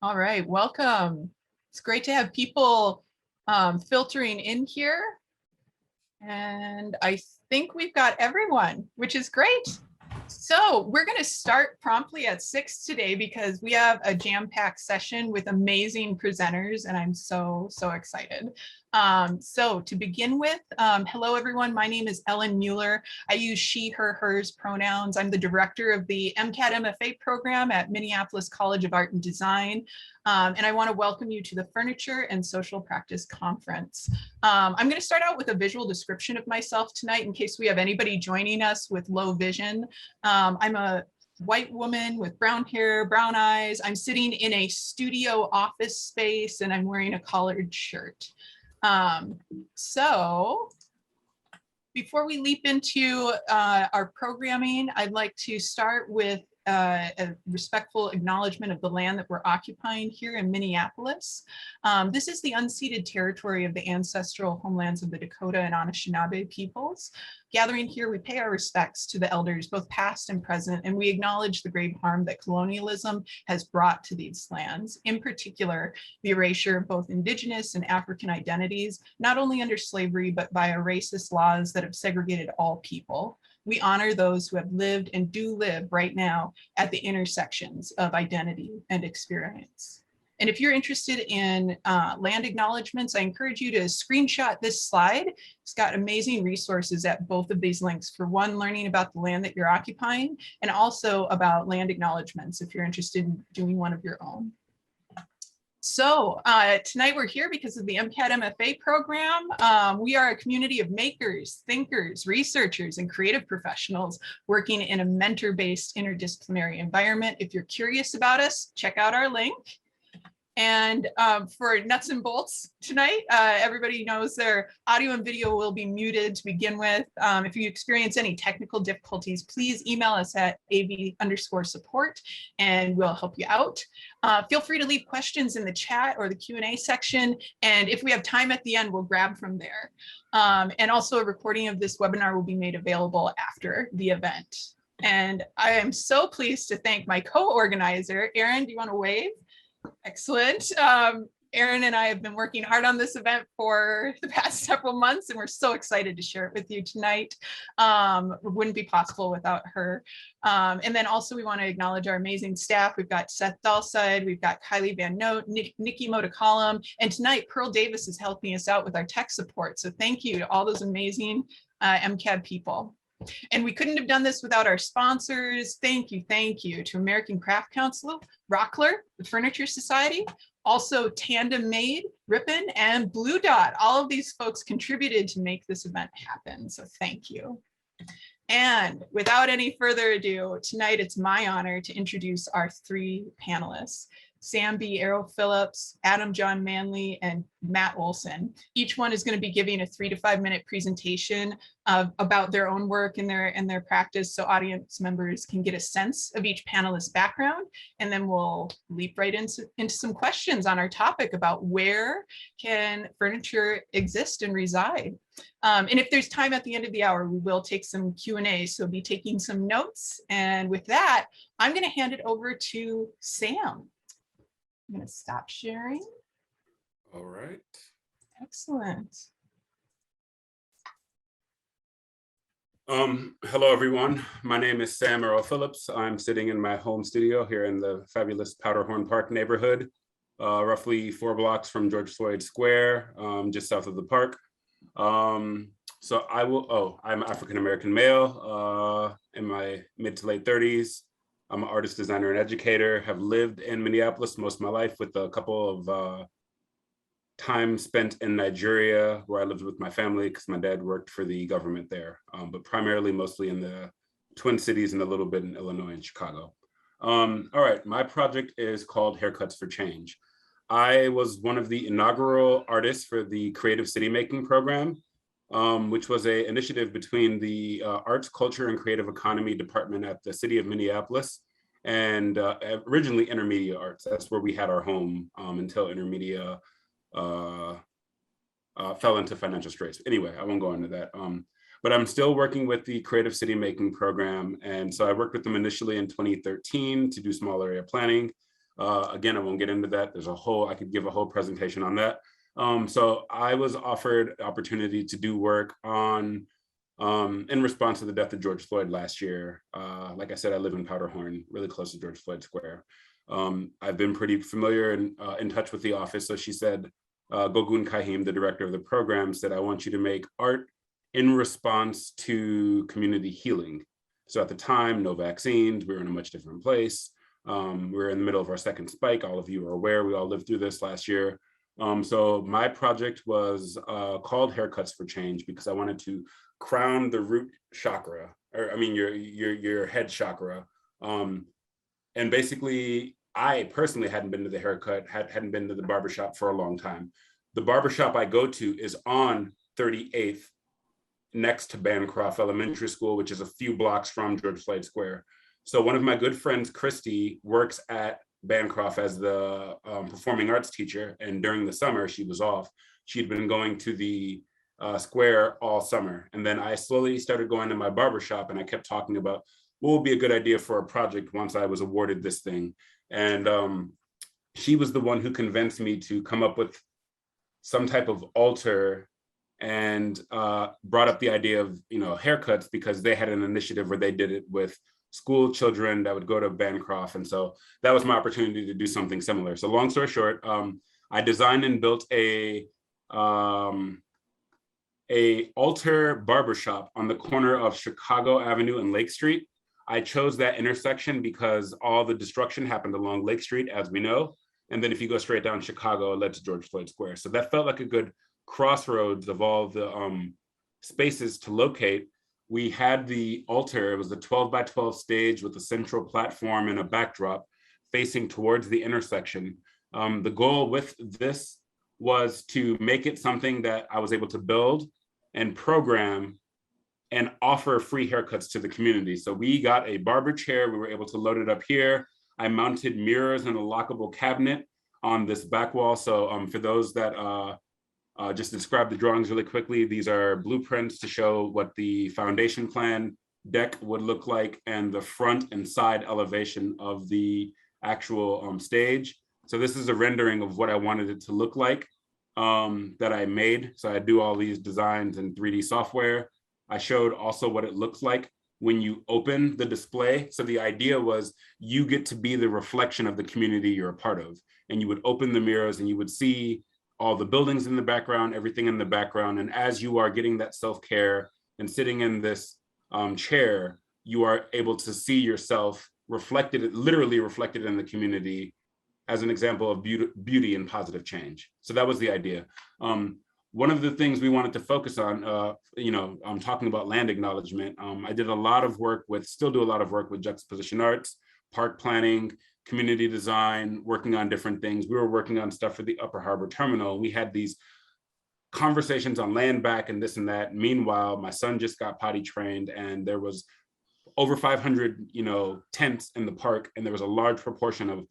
All right, welcome. It's great to have people filtering in here. And I think we've got everyone, which is great. So we're going to start promptly at 6 today because we have a jam-packed session with amazing presenters, and I'm so excited. So to begin with, hello everyone, my name is Ellen Mueller. I use she, her, hers pronouns. I'm the director of the MCAT MFA program at Minneapolis College of Art and Design. And I want to welcome you to the Furniture and Social Practice Conference. I'm going to start out with a visual description of myself tonight in case we have anybody joining us with low vision. I'm a white woman with brown hair, brown eyes. I'm sitting in a studio office space and I'm wearing a collared shirt. So before we leap into our programming, I'd like to start with a respectful acknowledgement of the land that we're occupying here in Minneapolis. This is the unceded territory of the ancestral homelands of the Dakota and Anishinaabe peoples. Gathering here, we pay our respects to the elders, both past and present, and we acknowledge the grave harm that colonialism has brought to these lands, in particular, the erasure of both Indigenous and African identities, not only under slavery, but via racist laws that have segregated all people. We honor those who have lived and do live right now at the intersections of identity and experience. And if you're interested in land acknowledgements, I encourage you to screenshot this slide. It's got amazing resources at both of these links. For one, learning about the land that you're occupying, and also about land acknowledgements if you're interested in doing one of your own. So tonight we're here because of the MCAT MFA program. We are a community of makers, thinkers, researchers, and creative professionals working in a mentor-based interdisciplinary environment. If you're curious about us, check out our link. And for nuts and bolts tonight, everybody knows their audio and video will be muted to begin with. If you experience any technical difficulties, please email us at av_support and we'll help you out. Feel free to leave questions in the chat or the Q&A section. And if we have time at the end, we'll grab from there. And also a recording of this webinar will be made available after the event. And I am so pleased to thank my co-organizer, Erin, do you want to wave? Excellent. Erin and I have been working hard on this event for the past several months, and we're so excited to share it with you tonight. It wouldn't be possible without her. And then also we want to acknowledge our amazing staff. We've got Seth Dalside, we've got Kylie Van Note, Nikki Motocolum, and tonight Pearl Davis is helping us out with our tech support. So thank you to all those amazing MCAD people. And we couldn't have done this without our sponsors. Thank you to American Craft Council, Rockler, the Furniture Society, also Tandem Made, Ripon, and Blue Dot. All of these folks contributed to make this event happen, so thank you. And without any further ado, tonight it's my honor to introduce our three panelists. B Ero-Phillips, Adam John Manley, and Matt Olson. Each one is going to be giving a 3 to 5 minute presentation about their own work and their practice, so audience members can get a sense of each panelist's background. And then we'll leap right into some questions on our topic about where can furniture exist and reside. And if there's time at the end of the hour, we will take some Q&A, so be taking some notes. And with that, I'm going to hand it over to Sam. I'm going to stop sharing. All right. Excellent. Hello, everyone. My name is Sam Ero-Phillips. I'm sitting in my home studio here in the fabulous Powderhorn Park neighborhood, roughly 4 blocks from George Floyd Square, just south of the park. So I'm African-American male in my mid to late 30s. I'm an artist, designer, and educator, have lived in Minneapolis most of my life with a couple of time spent in Nigeria where I lived with my family because my dad worked for the government there, but primarily mostly in the Twin Cities and a little bit in Illinois and Chicago. All right, my project is called Haircuts for Change. I was one of the inaugural artists for the Creative CityMaking program, which was an initiative between the Arts, Culture, and Creative Economy Department at the City of Minneapolis and originally Intermedia Arts. That's where we had our home until Intermedia fell into financial straits. Anyway, I won't go into that. But I'm still working with the Creative Citymaking program. And so I worked with them initially in 2013 to do small area planning. Again, I won't get into that. I could give a whole presentation on that. So I was offered the opportunity to do work on, in response to the death of George Floyd last year. Like I said, I live in Powderhorn, really close to George Floyd Square. I've been pretty familiar and in touch with the office. So she said, Gogun Kahim, the director of the program, said, I want you to make art in response to community healing. So at the time, no vaccines, we were in a much different place. We were in the middle of our second spike. All of you are aware, we all lived through this last year. So my project was called Haircuts for Change because I wanted to crown the root chakra, or I mean your head chakra. And basically, I personally hadn't been to the haircut, hadn't been to the barbershop for a long time. The barbershop I go to is on 38th, next to Bancroft Elementary School, which is a few blocks from George Floyd Square. So one of my good friends, Christy, works at Bancroft as the performing arts teacher. And during the summer, she was off. She'd been going to the square all summer. And then I slowly started going to my barbershop and I kept talking about what would be a good idea for a project once I was awarded this thing. And she was the one who convinced me to come up with some type of altar and brought up the idea of, haircuts, because they had an initiative where they did it with school children that would go to Bancroft. And so that was my opportunity to do something similar. So long story short, I designed and built a altar barbershop on the corner of Chicago Avenue and Lake Street. I chose that intersection because all the destruction happened along Lake Street, as we know. And then if you go straight down Chicago, it led to George Floyd Square. So that felt like a good crossroads of all the spaces to locate. We had the altar, it was a 12 by 12 stage with a central platform and a backdrop facing towards the intersection. The goal with this was to make it something that I was able to build and program and offer free haircuts to the community. So we got a barber chair, we were able to load it up here. I mounted mirrors and a lockable cabinet on this back wall. So for those that just describe the drawings really quickly, these are blueprints to show what the foundation plan deck would look like and the front and side elevation of the actual stage. So this is a rendering of what I wanted it to look like that I made. So I do all these designs in 3D software. I showed also what it looks like when you open the display. So the idea was you get to be the reflection of the community you're a part of. And you would open the mirrors and you would see all the buildings in the background, everything in the background. And as you are getting that self-care and sitting in this chair, you are able to see yourself reflected, literally reflected in the community as an example of beauty and positive change. So that was the idea. One of the things we wanted to focus on, I'm talking about land acknowledgement. I did a lot of work still do a lot of work with Juxtaposition Arts, park planning, community design, working on different things. We were working on stuff for the Upper Harbor Terminal. We had these conversations on land back and this and that. Meanwhile, my son just got potty trained and there was over 500, tents in the park. And there was a large proportion of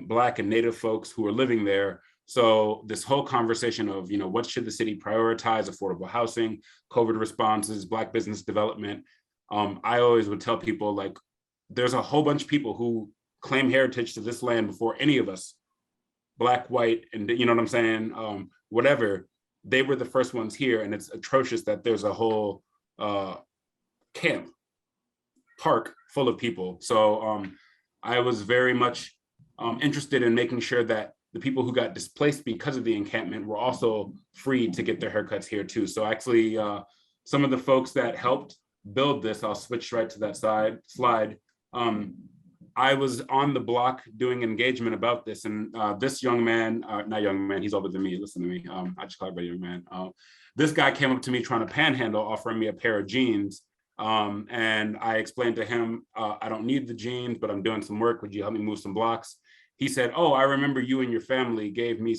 Black and Native folks who were living there. So this whole conversation of, what should the city prioritize, affordable housing, COVID responses, Black business development. I always would tell people, like, there's a whole bunch of people who claim heritage to this land before any of us, Black, white, and you know what I'm saying? Whatever, they were the first ones here. And it's atrocious that there's a whole park full of people. So I was very much interested in making sure that the people who got displaced because of the encampment were also free to get their haircuts here too. So actually, some of the folks that helped build this, I'll switch right to that slide. I was on the block doing engagement about this, and this young man, not young man, he's older than me, listen to me, I just call everybody young man. This guy came up to me trying to panhandle, offering me a pair of jeans. And I explained to him, I don't need the jeans, but I'm doing some work. Would you help me move some blocks? He said, oh, I remember you and your family gave me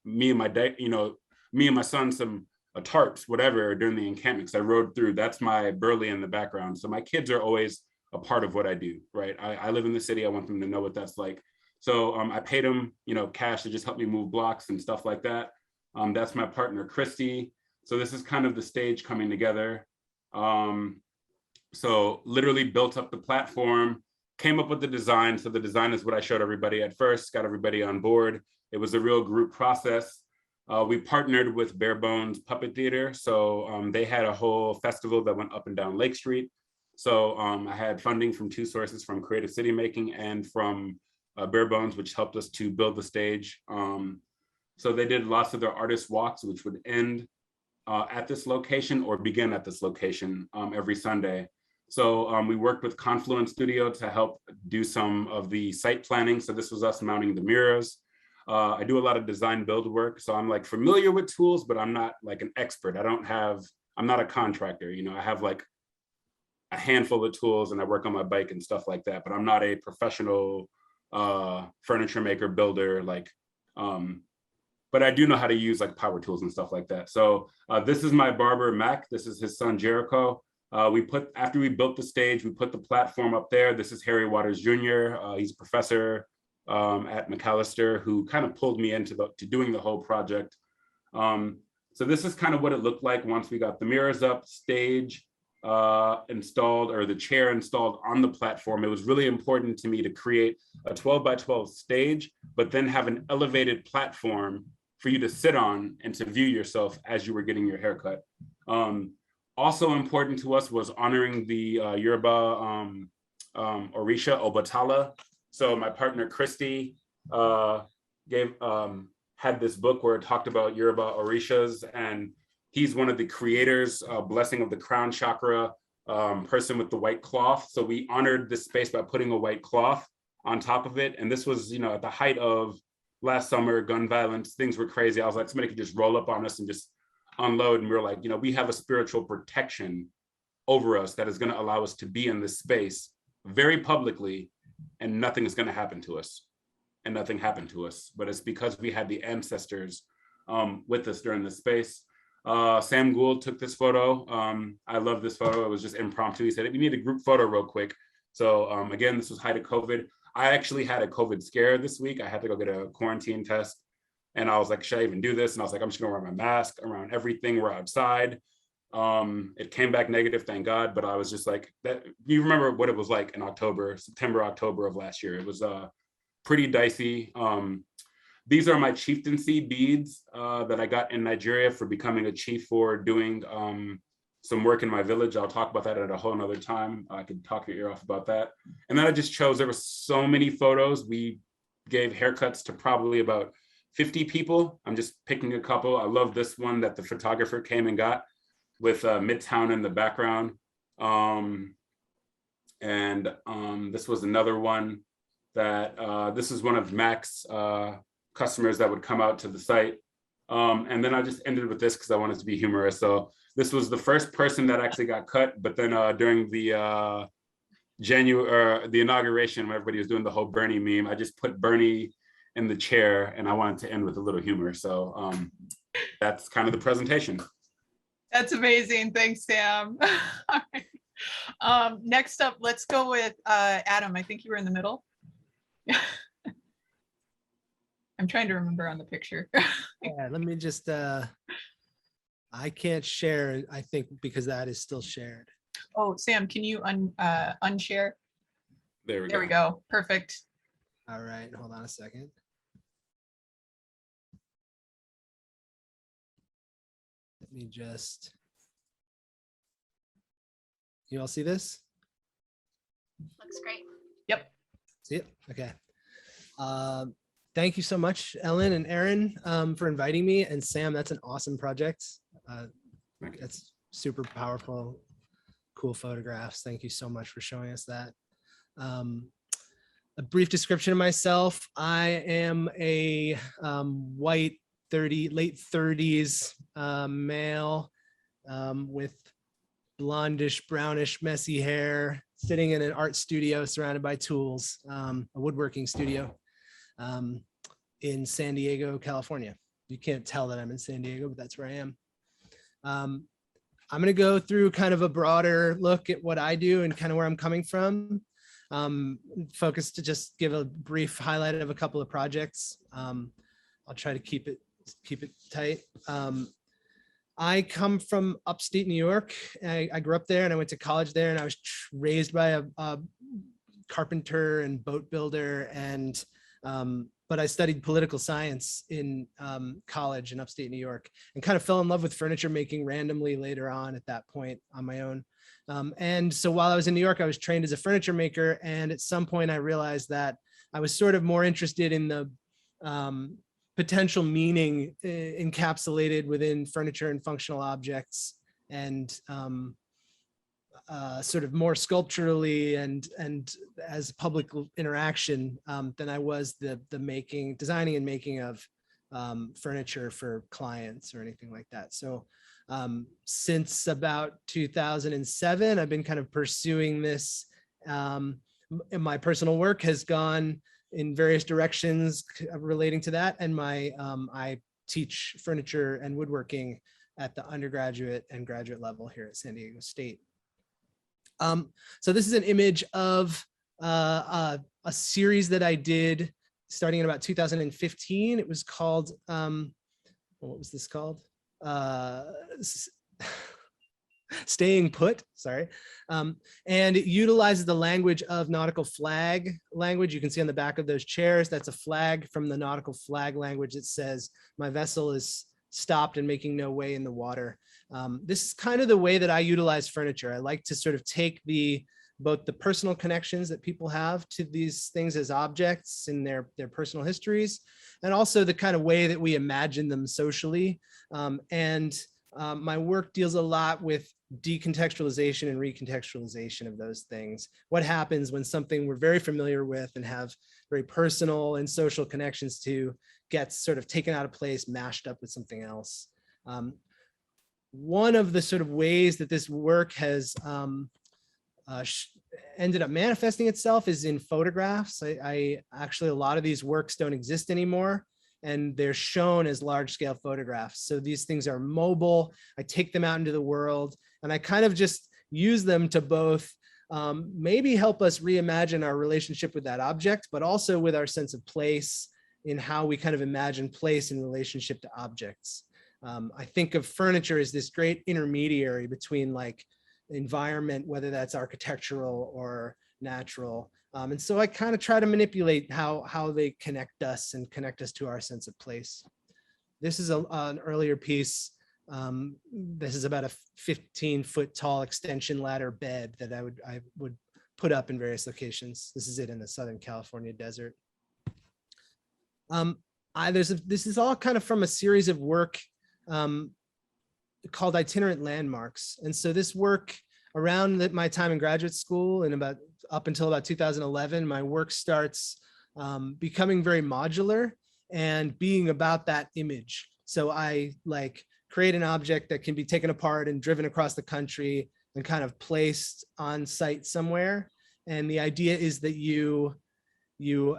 me and my son, some tarps, whatever, during the encampments. I rode through, that's my Burley in the background. So my kids are always a part of what I do, right? I live in the city, I want them to know what that's like. So I paid him, cash to just help me move blocks and stuff like that. That's my partner, Christy. So this is kind of the stage coming together. So literally built up the platform, came up with the design. So the design is what I showed everybody at first, got everybody on board. It was a real group process. We partnered with Bare Bones Puppet Theater. So they had a whole festival that went up and down Lake Street. So I had funding from two sources, from Creative CityMaking and from Bare Bones, which helped us to build the stage. So they did lots of their artist walks, which would end at this location or begin at this location every Sunday. So we worked with Confluence Studio to help do some of the site planning. So this was us mounting the mirrors. I do a lot of design build work. So I'm like familiar with tools, but I'm not like an expert. I'm not a contractor. You know, I have like a handful of tools and I work on my bike and stuff like that, but I'm not a professional furniture maker, builder, like, but I do know how to use like power tools and stuff like that. So this is my barber, Mac. This is his son, Jericho. After we built the stage, we put the platform up there. This is Harry Waters Jr. He's a professor at McAllister who kind of pulled me into doing the whole project. So this is kind of what it looked like once we got the mirrors up, stage installed, or the chair installed on the platform. It was really important to me to create a 12 by 12 stage, but then have an elevated platform for you to sit on and to view yourself as you were getting your haircut. Also important to us was honoring the Yoruba Orisha Obatala. So my partner Christy had this book where it talked about Yoruba Orishas, and he's one of the creators, blessing of the crown chakra, person with the white cloth. So we honored this space by putting a white cloth on top of it. And this was, you know, at the height of last summer, gun violence, things were crazy. I was like, somebody could just roll up on us and just unload. And we were like, you know, we have a spiritual protection over us that is going to allow us to be in this space very publicly, and nothing is going to happen to us. And nothing happened to us, but it's because we had the ancestors with us during this space. Sam Gould took this photo. I love this photo. It was just impromptu. He said, we need a group photo real quick. So again, this was height of COVID. I actually had a COVID scare this week. I had to go get a quarantine test. And I was like, should I even do this? And I was like, I'm just gonna wear my mask around everything. We're outside. It came back negative, thank God. But I was just like, you remember what it was like in September, October of last year. It was pretty dicey. These are my chieftaincy beads that I got in Nigeria for becoming a chief for doing some work in my village. I'll talk about that at a whole nother time. I could talk your ear off about that. And then I just chose, there were so many photos. We gave haircuts to probably about 50 people. I'm just picking a couple. I love this one that the photographer came and got with Midtown in the background. This was another one that, this is one of Mac's customers that would come out to the site. And then I just ended with this because I wanted to be humorous. So this was the first person that actually got cut, but then during the the inauguration, when everybody was doing the whole Bernie meme, I just put Bernie in the chair and I wanted to end with a little humor. So that's kind of the presentation. That's amazing. Thanks, Sam. All right. Next up, let's go with Adam. I think you were in the middle. I'm trying to remember on the picture. Yeah, let me just, I can't share, I think, because that is still shared. Oh, Sam, can you unshare? There we go. There we go. Perfect. All right, hold on a second. Let me just, you all see this? Looks great. Yep. See it? Okay. Thank you so much, Ellen and Aaron, for inviting me. And Sam, that's an awesome project. That's super powerful, cool photographs. Thank you so much for showing us that. A brief description of myself. I am a white late 30s male with blondish, brownish, messy hair, sitting in an art studio surrounded by tools, a woodworking studio in San Diego, California. You can't tell that I'm in San Diego, but that's where I am. I'm going to go through kind of a broader look at what I do and kind of where I'm coming from. Focus to just give a brief highlight of a couple of projects. I'll try to keep it tight. I come from upstate New York. I grew up there and I went to college there, and I was raised by a carpenter and boat builder, and but I studied political science in college in upstate New York, and kind of fell in love with furniture making randomly later on at that point on my own. And so while I was in New York, I was trained as a furniture maker. And at some point I realized that I was sort of more interested in the potential meaning encapsulated within furniture and functional objects, and sort of more sculpturally and as public interaction than I was the designing and making of furniture for clients or anything like that. So since about 2007, I've been kind of pursuing this. And my personal work has gone in various directions relating to that. And I teach furniture and woodworking at the undergraduate and graduate level here at San Diego State. So this is an image of a series that I did starting in about 2015. It was called, what was this called? Staying Put, sorry. And it utilizes the language of nautical flag language. You can see on the back of those chairs, that's a flag from the nautical flag language that says, my vessel is stopped and making no way in the water. This is kind of the way that I utilize furniture. I like to sort of take both the personal connections that people have to these things as objects in their personal histories, and also the kind of way that we imagine them socially. My work deals a lot with decontextualization and recontextualization of those things. What happens when something we're very familiar with and have very personal and social connections to gets sort of taken out of place, mashed up with something else. One of the sort of ways that this work has ended up manifesting itself is in photographs. I actually, a lot of these works don't exist anymore, and they're shown as large scale photographs. So these things are mobile. I take them out into the world, and I kind of just use them to both maybe help us reimagine our relationship with that object, but also with our sense of place in how we kind of imagine place in relationship to objects. I think of furniture as this great intermediary between like environment, whether that's architectural or natural. And so I kind of try to manipulate how they connect us and connect us to our sense of place. This is an earlier piece. This is about a 15-foot tall extension ladder bed that I would put up in various locations. This is it in the Southern California desert. This is all kind of from a series of work called Itinerant Landmarks. And so this work around my time in graduate school and up until about 2011, my work starts becoming very modular and being about that image. So I like create an object that can be taken apart and driven across the country and kind of placed on site somewhere. And the idea is that you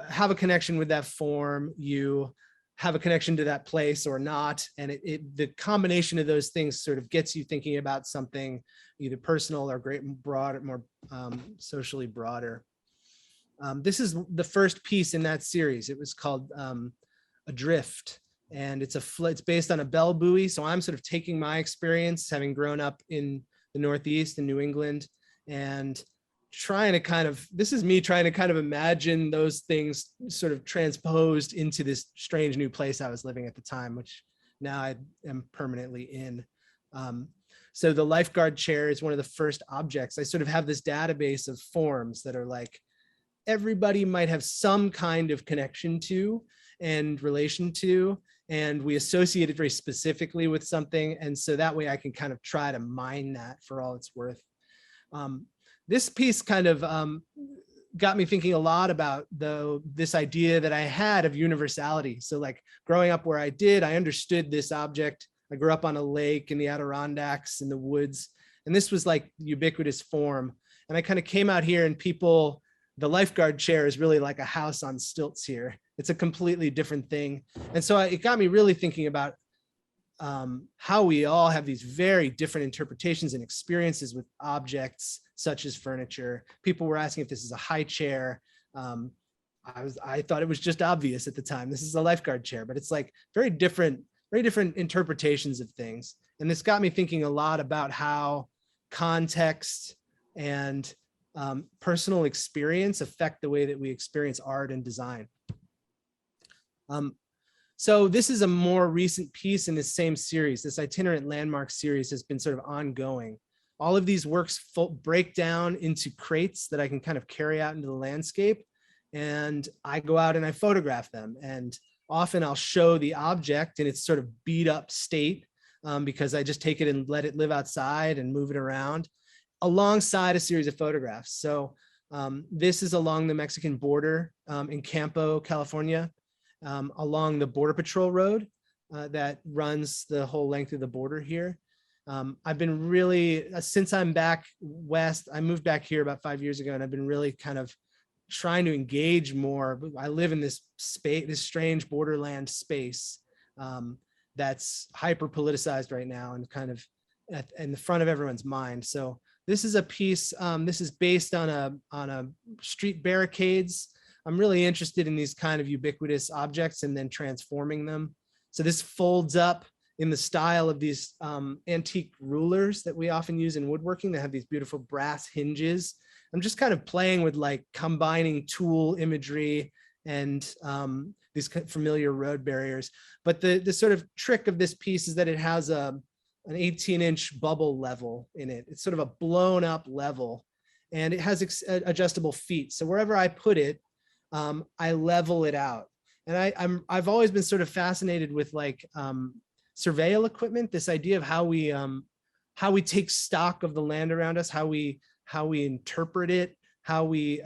have a connection with that form, you have a connection to that place or not. And the combination of those things sort of gets you thinking about something either personal or more socially broader. This is the first piece in that series. It was called Adrift, and it's based on a bell buoy. So I'm sort of taking my experience, having grown up in the Northeast in New England, and this is me trying to kind of imagine those things sort of transposed into this strange new place I was living at the time, which now I am permanently in. So the lifeguard chair is one of the first objects. I sort of have this database of forms that are like, everybody might have some kind of connection to and relation to, and we associate it very specifically with something. And so that way I can kind of try to mine that for all it's worth. This piece kind of got me thinking a lot about this idea that I had of universality. So like growing up where I did, I understood this object. I grew up on a lake in the Adirondacks in the woods, and this was like ubiquitous form. And I kind of came out here and the lifeguard chair is really like a house on stilts here. It's a completely different thing. And so it got me really thinking about how we all have these very different interpretations and experiences with objects such as furniture. People were asking if this is a high chair. I thought it was just obvious at the time. This is a lifeguard chair, but it's like very different interpretations of things. And this got me thinking a lot about how context and personal experience affect the way that we experience art and design. So this is a more recent piece in this same series. This itinerant landmark series has been sort of ongoing. All of these works break down into crates that I can kind of carry out into the landscape. And I go out and I photograph them. And often I'll show the object in its sort of beat up state because I just take it and let it live outside and move it around alongside a series of photographs. So this is along the Mexican border in Campo, California, along the Border Patrol Road that runs the whole length of the border here. I've been really, since I'm back west, I moved back here about 5 years ago, and I've been really kind of trying to engage more. I live in this space, this strange borderland space that's hyper politicized right now and kind of in the front of everyone's mind. So this is a piece, this is based on a street barricades. I'm really interested in these kind of ubiquitous objects and then transforming them. So this folds up in the style of these antique rulers that we often use in woodworking that have these beautiful brass hinges. I'm just kind of playing with like combining tool imagery and these familiar road barriers. But the sort of trick of this piece is that it has an 18-inch bubble level in it. It's sort of a blown up level, and it has adjustable feet. So wherever I put it, I level it out. And I've always been sort of fascinated with like surveil equipment, this idea of how we take stock of the land around us, how we interpret it, how we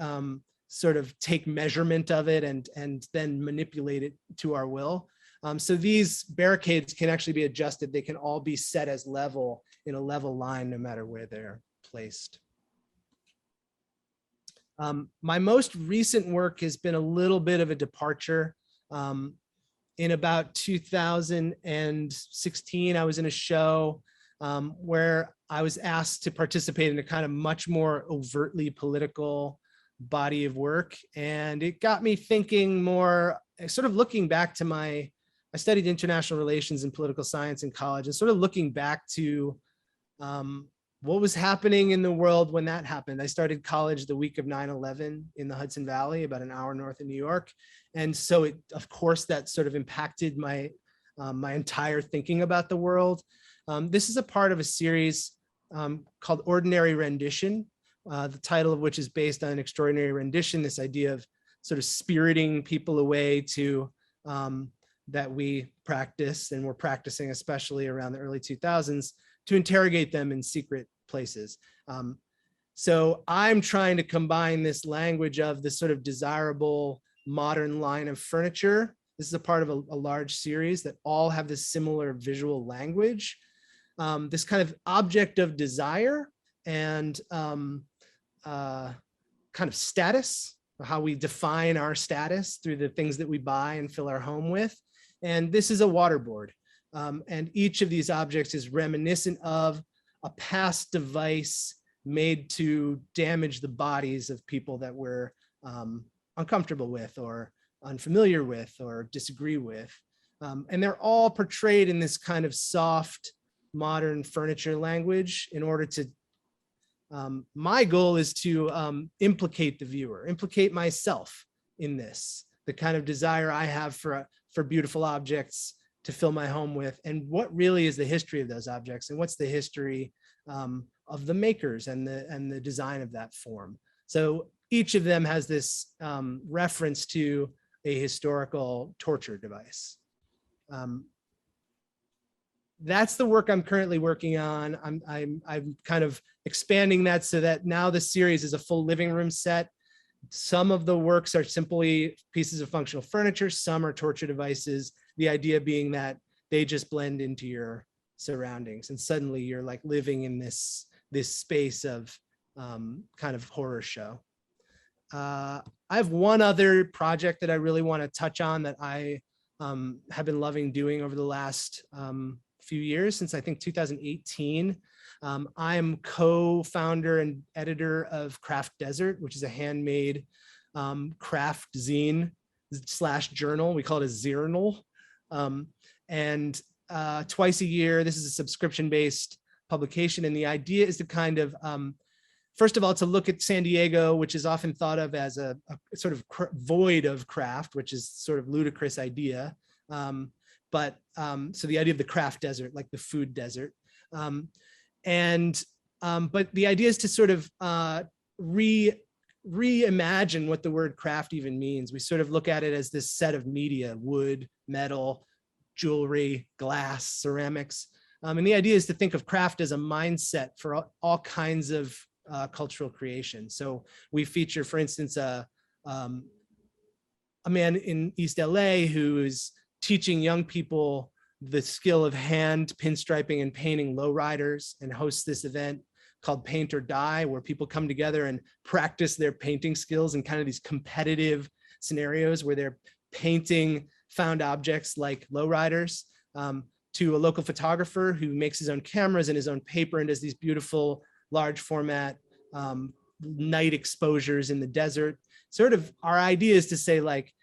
sort of take measurement of it and then manipulate it to our will. So these barricades can actually be adjusted. They can all be set as level in a level line, no matter where they're placed. My most recent work has been a little bit of a departure. In about 2016, I was in a show where I was asked to participate in a kind of much more overtly political body of work. And it got me thinking more, sort of looking back to I studied international relations and political science in college, and sort of looking back to what was happening in the world when that happened. I started college the week of 9/11 in the Hudson Valley, about an hour north of New York. And so of course, that sort of impacted my entire thinking about the world. This is a part of a series called Ordinary Rendition, the title of which is based on extraordinary rendition, this idea of sort of spiriting people away to that we practice and we're practicing, especially around the early 2000s, to interrogate them in secret places. So I'm trying to combine this language of this sort of desirable modern line of furniture. This is a part of a large series that all have this similar visual language, this kind of object of desire and kind of status, how we define our status through the things that we buy and fill our home with. And this is a waterboard. And each of these objects is reminiscent of a past device made to damage the bodies of people that we're uncomfortable with or unfamiliar with or disagree with. And they're all portrayed in this kind of soft, modern furniture language in order to, my goal is to implicate the viewer, implicate myself in this, the kind of desire I have for beautiful objects to fill my home with, and what really is the history of those objects, and what's the history of the makers and the design of that form. So each of them has this reference to a historical torture device. That's the work I'm currently working on. I'm kind of expanding that so that now the series is a full living room set. Some of the works are simply pieces of functional furniture. Some are torture devices. The idea being that they just blend into your surroundings, and suddenly you're like living in this space of kind of horror show. I have one other project that I really want to touch on that I have been loving doing over the last few years, since I think 2018. I am co-founder and editor of Craft Desert, which is a handmade craft zine / journal. We call it a zirnal. And twice a year, this is a subscription-based publication. And the idea is to kind of first of all, to look at San Diego, which is often thought of as a sort of void of craft, which is sort of ludicrous idea. So the idea of the craft desert, like the food desert. But the idea is to sort of reimagine what the word craft even means. We sort of look at it as this set of media: wood, metal, jewelry, glass, ceramics. And the idea is to think of craft as a mindset for all kinds of cultural creation. So we feature, for instance, a man in East LA who is teaching young people the skill of hand pinstriping and painting lowriders, and hosts this event called Paint or Die, where people come together and practice their painting skills in kind of these competitive scenarios where they're painting found objects like lowriders, to a local photographer who makes his own cameras and his own paper and does these beautiful large format night exposures in the desert. Sort of our idea is to say, like,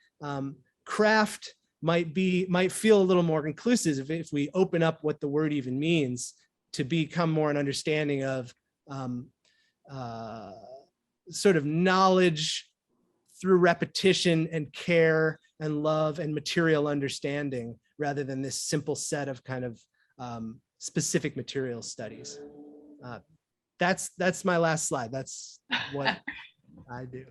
craft might feel a little more inclusive if we open up what the word even means, to become more an understanding of sort of knowledge through repetition and care and love and material understanding, rather than this simple set of kind of specific material studies. That's my last slide. That's what I do.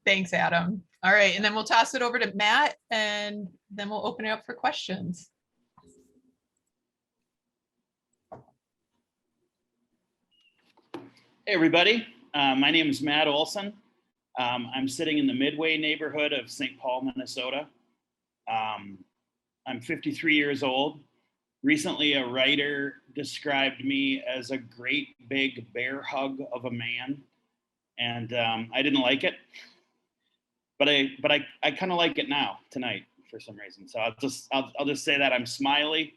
Thanks, Adam. All right, and then we'll toss it over to Matt, and then we'll open it up for questions. Hey, everybody. My name is Matt Olson. I'm sitting in the Midway neighborhood of St. Paul, Minnesota. I'm 53 years old. Recently, a writer described me as a great big bear hug of a man, and I didn't like it, but I kind of like it now tonight for some reason. So I'll just say that I'm smiley.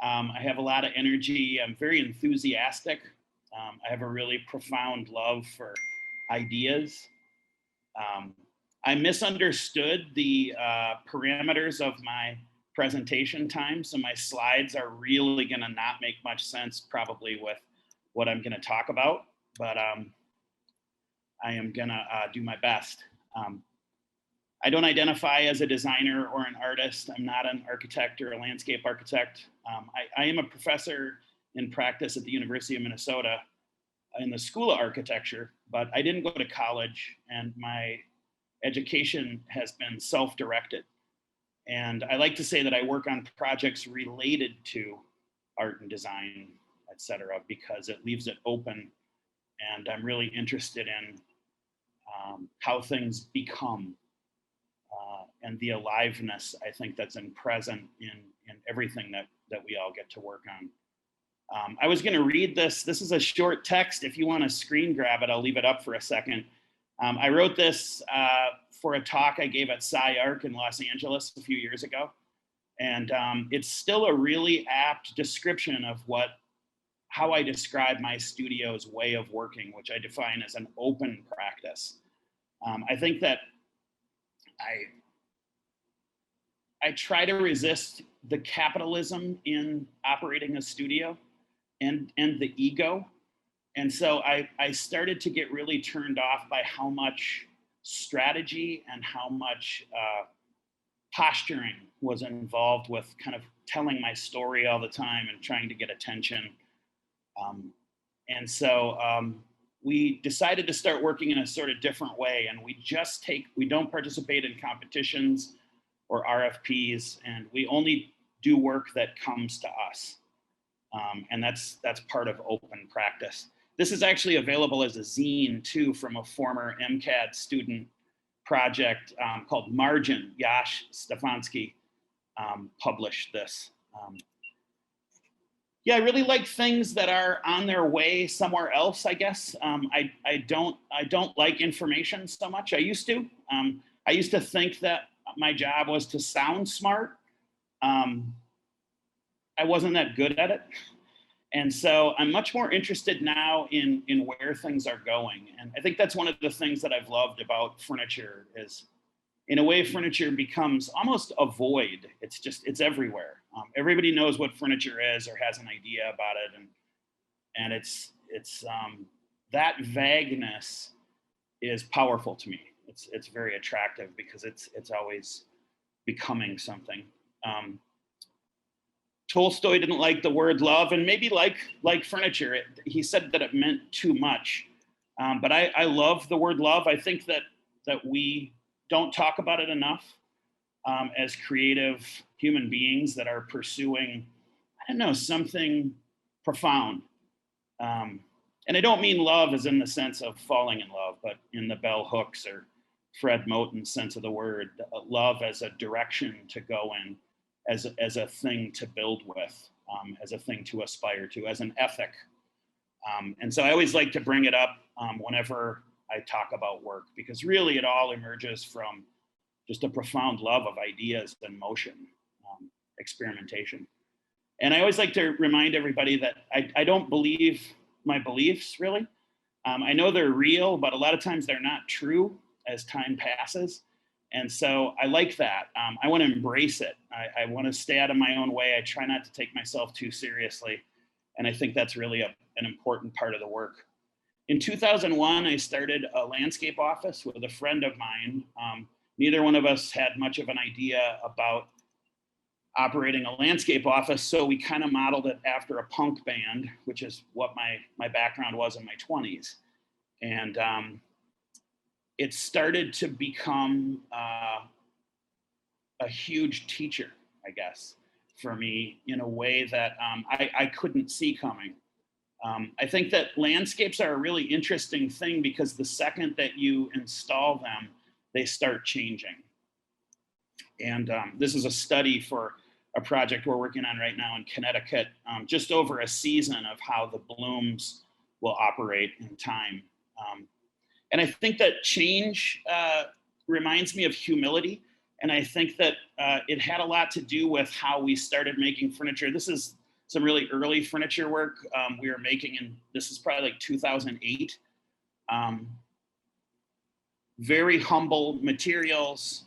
I have a lot of energy. I'm very enthusiastic. I have a really profound love for ideas. I misunderstood the parameters of my presentation time, so my slides are really going to not make much sense probably with what I'm going to talk about, but I am going to do my best. I don't identify as a designer or an artist. I'm not an architect or a landscape architect. I am a professor in practice at the University of Minnesota in the School of Architecture, but I didn't go to college, and my education has been self-directed. And I like to say that I work on projects related to art and design, et cetera, because it leaves it open. And I'm really interested in how things become and the aliveness, I think, that's present in everything that we all get to work on. I was going to read this. This is a short text. If you want to screen grab it, I'll leave it up for a second. I wrote this for a talk I gave at SciArc in Los Angeles a few years ago. And it's still a really apt description of how I describe my studio's way of working, which I define as an open practice. I think that I try to resist the capitalism in operating a studio and the ego. And so I started to get really turned off by how much strategy and how much posturing was involved with kind of telling my story all the time and trying to get attention. And so we decided to start working in a sort of different way. And we don't participate in competitions or RFPs, and we only do work that comes to us. And that's part of open practice. This is actually available as a zine too, from a former MCAD student project called Margin. Yash Stefanski published this. Yeah, I really like things that are on their way somewhere else, I guess. I don't like information so much. I used to think that my job was to sound smart. I wasn't that good at it. And so I'm much more interested now in where things are going. And I think that's one of the things that I've loved about furniture is, in a way, furniture becomes almost a void. It's everywhere. Everybody knows what furniture is or has an idea about it. And that vagueness is powerful to me. It's very attractive because it's always becoming something. Tolstoy didn't like the word love, and maybe like furniture, he said that it meant too much. But I love the word love. I think that we don't talk about it enough as creative human beings that are pursuing, I don't know, something profound. And I don't mean love as in the sense of falling in love, but in the bell hooks or Fred Moten sense of the word, love as a direction to go in, as a thing to build with, as a thing to aspire to, as an ethic. And so I always like to bring it up whenever I talk about work, because really it all emerges from just a profound love of ideas and motion, experimentation. And I always like to remind everybody that I don't believe my beliefs, really. I know they're real, but a lot of times they're not true as time passes. And so I like that. I want to embrace it. I want to stay out of my own way. I try not to take myself too seriously. And I think that's really an important part of the work. In 2001, I started a landscape office with a friend of mine. Neither one of us had much of an idea about operating a landscape office, so we kind of modeled it after a punk band, which is what my background was in my 20s. And it started to become a huge teacher, I guess, for me in a way that I couldn't see coming. I think that landscapes are a really interesting thing because the second that you install them, they start changing. And this is a study for a project we're working on right now in Connecticut, just over a season of how the blooms will operate in time. And I think that change reminds me of humility. And I think that it had a lot to do with how we started making furniture. This is some really early furniture work we were making, and this is probably like 2008. Very humble materials,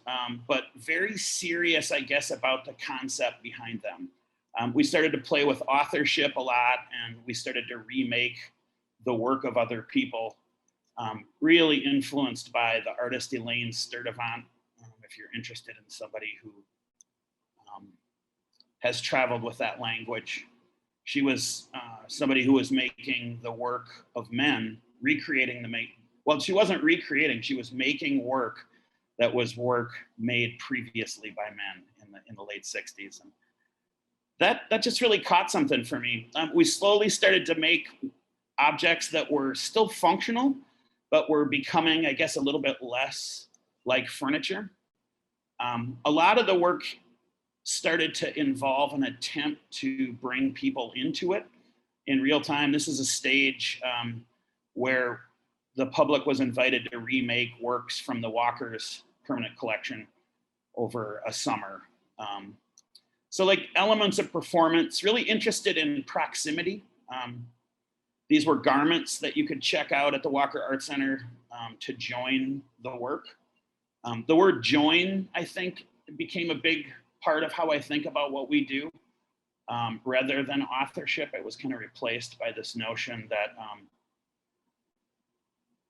but very serious, I guess, about the concept behind them. We started to play with authorship a lot, and we started to remake the work of other people, really influenced by the artist Elaine Sturdivant, if you're interested in somebody who has traveled with that language. She was somebody who was making the work of men, recreating well, she wasn't recreating, she was making work that was work made previously by men in the late 60s. And that just really caught something for me. We slowly started to make objects that were still functional, but were becoming, I guess, a little bit less like furniture. A lot of the work started to involve an attempt to bring people into it in real time. This is a stage where the public was invited to remake works from the Walker's permanent collection over a summer. So like elements of performance, really interested in proximity. These were garments that you could check out at the Walker Art Center to join the work. The word join, I think, became a big part of how I think about what we do. Rather than authorship, it was kind of replaced by this notion that,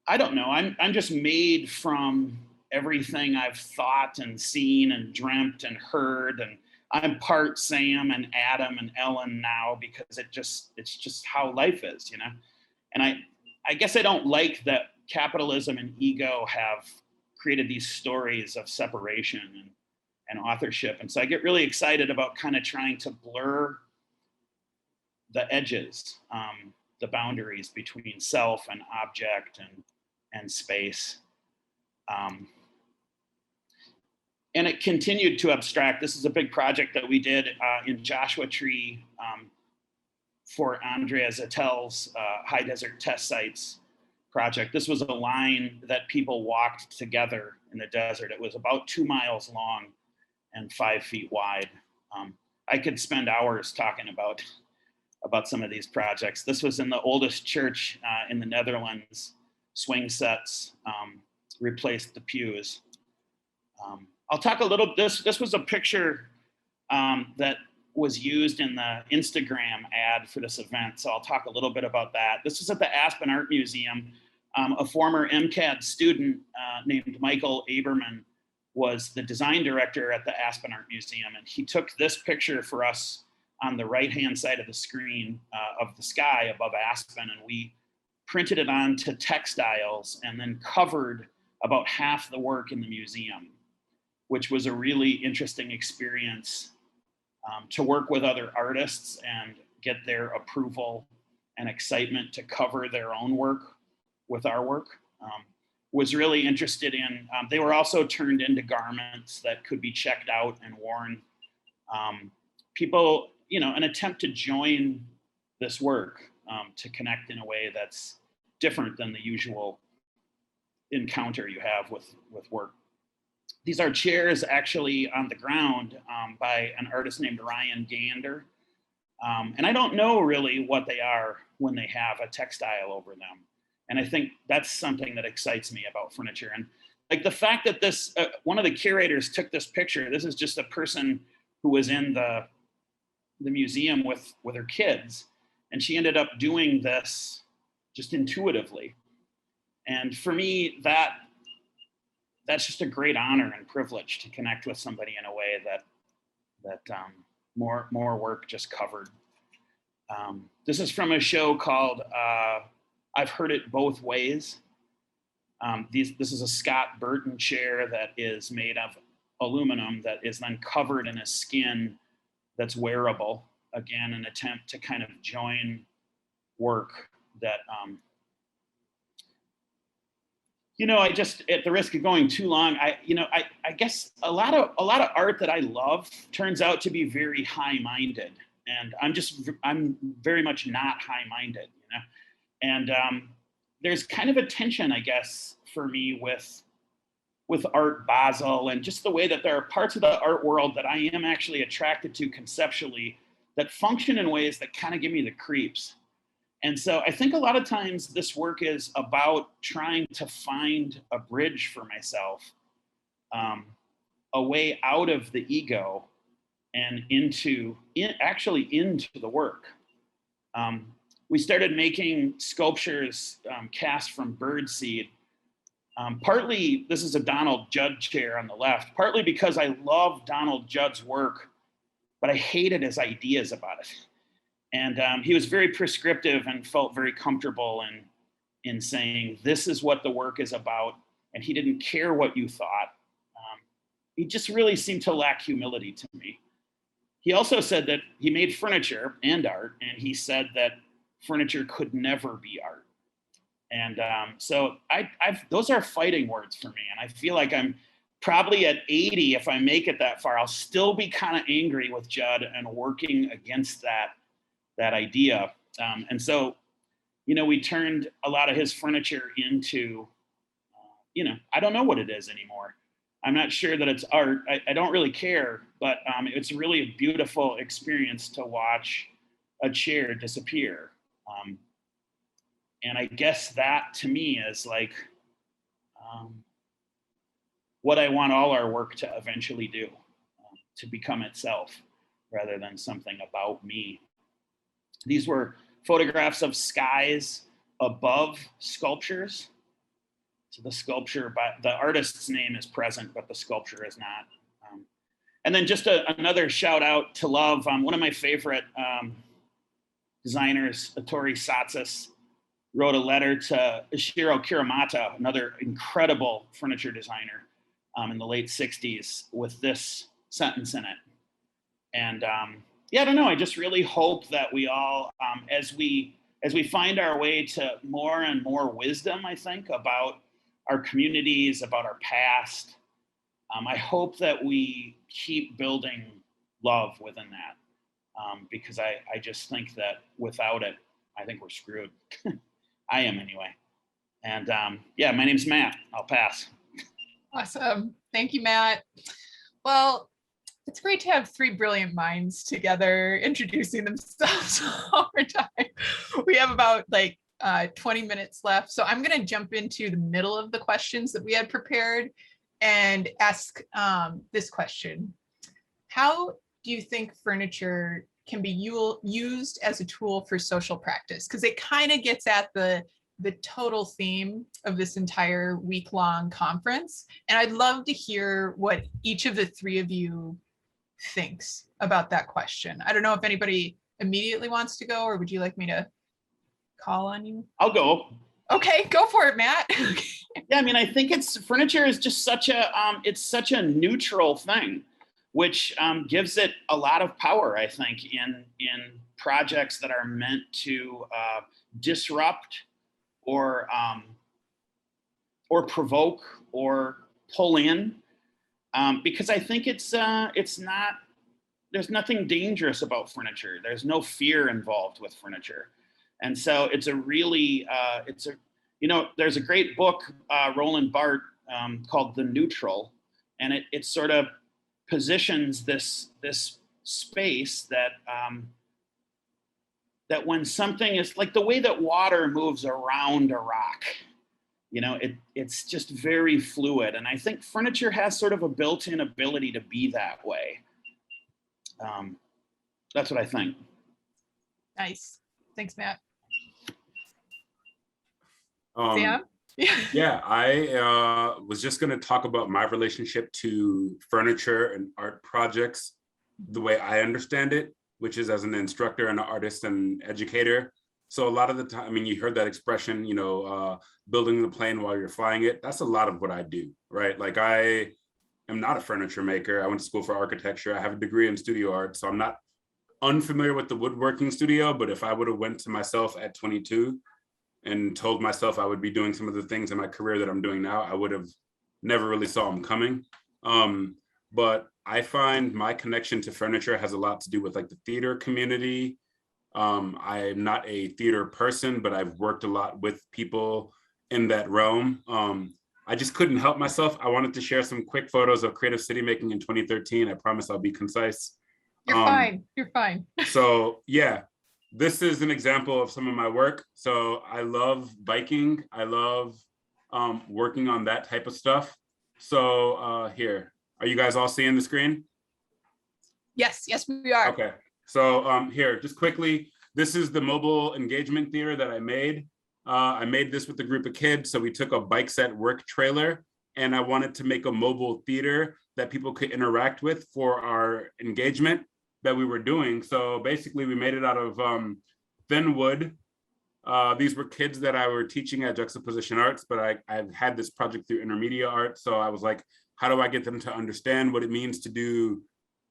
I don't know, I'm just made from everything I've thought and seen and dreamt and heard, and I'm part Sam and Adam and Ellen now because it's just how life is, you know? And I guess I don't like that capitalism and ego have created these stories of separation and authorship. And so I get really excited about kind of trying to blur the edges, the boundaries between self and object and space. And it continued to abstract. This is a big project that we did in Joshua Tree for Andrea Zettel's High Desert Test Sites project. This was a line that people walked together in the desert. It was about 2 miles long and 5 feet wide. I could spend hours talking about some of these projects. This was in the oldest church in the Netherlands. Swing sets replaced the pews. I'll talk a little, this was a picture that was used in the Instagram ad for this event. So I'll talk a little bit about that. This was at the Aspen Art Museum. A former MCAD student named Michael Aberman was the design director at the Aspen Art Museum. And he took this picture for us on the right-hand side of the screen of the sky above Aspen. And we printed it onto textiles and then covered about half the work in the museum, which was a really interesting experience to work with other artists and get their approval and excitement to cover their own work with our work. Was really interested in, they were also turned into garments that could be checked out and worn. People, you know, an attempt to join this work to connect in a way that's different than the usual encounter you have with work. These are chairs actually on the ground by an artist named Ryan Gander. And I don't know really what they are when they have a textile over them. And I think that's something that excites me about furniture. And like the fact that this, one of the curators took this picture, this is just a person who was in the museum with her kids. And she ended up doing this just intuitively. And for me, that's just a great honor and privilege to connect with somebody in a way that more work just covered. This is from a show called I've Heard It Both Ways. This is a Scott Burton chair that is made of aluminum that is then covered in a skin that's wearable. Again, an attempt to kind of join work that, you know, I just, at the risk of going too long, I guess a lot of art that I love turns out to be very high-minded, and I'm very much not high-minded, you know. And there's kind of a tension, I guess, for me with Art Basel, and just the way that there are parts of the art world that I am actually attracted to conceptually that function in ways that kind of give me the creeps. And so I think a lot of times this work is about trying to find a bridge for myself, a way out of the ego and into the work. We started making sculptures cast from birdseed. Partly, this is a Donald Judd chair on the left, partly because I love Donald Judd's work, but I hated his ideas about it. And he was very prescriptive and felt very comfortable in saying, this is what the work is about. And he didn't care what you thought. He just really seemed to lack humility to me. He also said that he made furniture and art, and he said that furniture could never be art. And so those are fighting words for me. And I feel like I'm probably at 80, if I make it that far, I'll still be kind of angry with Judd and working against that idea. And so, you know, we turned a lot of his furniture into, you know, I don't know what it is anymore. I'm not sure that it's art. I don't really care, but it's really a beautiful experience to watch a chair disappear. And I guess that to me is like what I want all our work to eventually do, to become itself rather than something about me. These were photographs of skies above sculptures. So the sculpture, the artist's name is present, but the sculpture is not. And then just another shout out to love. One of my favorite designers, Ettore Satsas, wrote a letter to Ishiro Kiramata, another incredible furniture designer in the late 60s, with this sentence in it. And yeah, I don't know, I just really hope that we all, as we find our way to more and more wisdom, I think, about our communities, about our past, I hope that we keep building love within that, because I just think that without it, I think we're screwed. I am anyway. And yeah, my name's Matt. I'll pass. Awesome. Thank you, Matt. Well, it's great to have three brilliant minds together introducing themselves over time. We have about like 20 minutes left. So I'm going to jump into the middle of the questions that we had prepared and ask this question. How do you think furniture can be used as a tool for social practice? Because it kind of gets at the total theme of this entire week-long conference. And I'd love to hear what each of the three of you thinks about that question. I don't know if anybody immediately wants to go, or would you like me to call on you? I'll go. Okay, go for it, Matt. Yeah, I mean, I think furniture is just such a neutral thing, which gives it a lot of power, I think, in projects that are meant to disrupt or provoke or pull in, because I think it's not. There's nothing dangerous about furniture. There's no fear involved with furniture, and so it's a really there's a great book, Roland Barthes, called The Neutral, and it sort of positions this space that that when something is like the way that water moves around a rock, it's just very fluid. And I think furniture has sort of a built-in ability to be that way. That's what I think. Nice. Thanks, Matt. Um, Sam? Yeah, I was just going to talk about my relationship to furniture and art projects the way I understand it, which is as an instructor and an artist and educator. So a lot of the time, I mean, you heard that expression, building the plane while you're flying it. That's a lot of what I do, right? Like I am not a furniture maker. I went to school for architecture. I have a degree in studio art, so I'm not unfamiliar with the woodworking studio, but if I would have went to myself at 22 and told myself I would be doing some of the things in my career that I'm doing now, I would have never really saw them coming. But I find my connection to furniture has a lot to do with like the theater community. I'm not a theater person, but I've worked a lot with people in that realm. I just couldn't help myself. I wanted to share some quick photos of creative city making in 2013. I promise I'll be concise. You're fine. You're fine. So yeah, this is an example of some of my work. So I love biking. I love working on that type of stuff. So here, are you guys all seeing the screen? Yes, we are. Okay, so here, just quickly, this is the mobile engagement theater that I made. I made this with a group of kids. So we took a bike set work trailer and I wanted to make a mobile theater that people could interact with for our engagement that we were doing. So basically we made it out of thin wood. These were kids that I were teaching at Juxtaposition Arts, but I've had this project through intermediate art. So I was like, how do I get them to understand what it means to do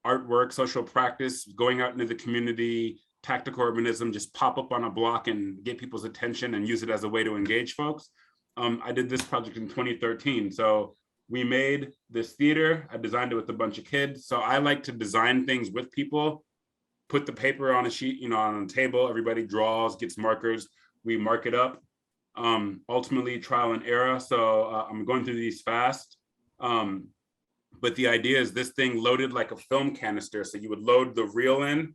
artwork, social practice, going out into the community, tactical urbanism, just pop up on a block and get people's attention and use it as a way to engage folks. I did this project in 2013. So we made this theater. I designed it with a bunch of kids. So I like to design things with people, put the paper on a sheet, on a table, everybody draws, gets markers, we mark it up. Ultimately trial and error. So I'm going through these fast. But the idea is this thing loaded like a film canister. So you would load the reel in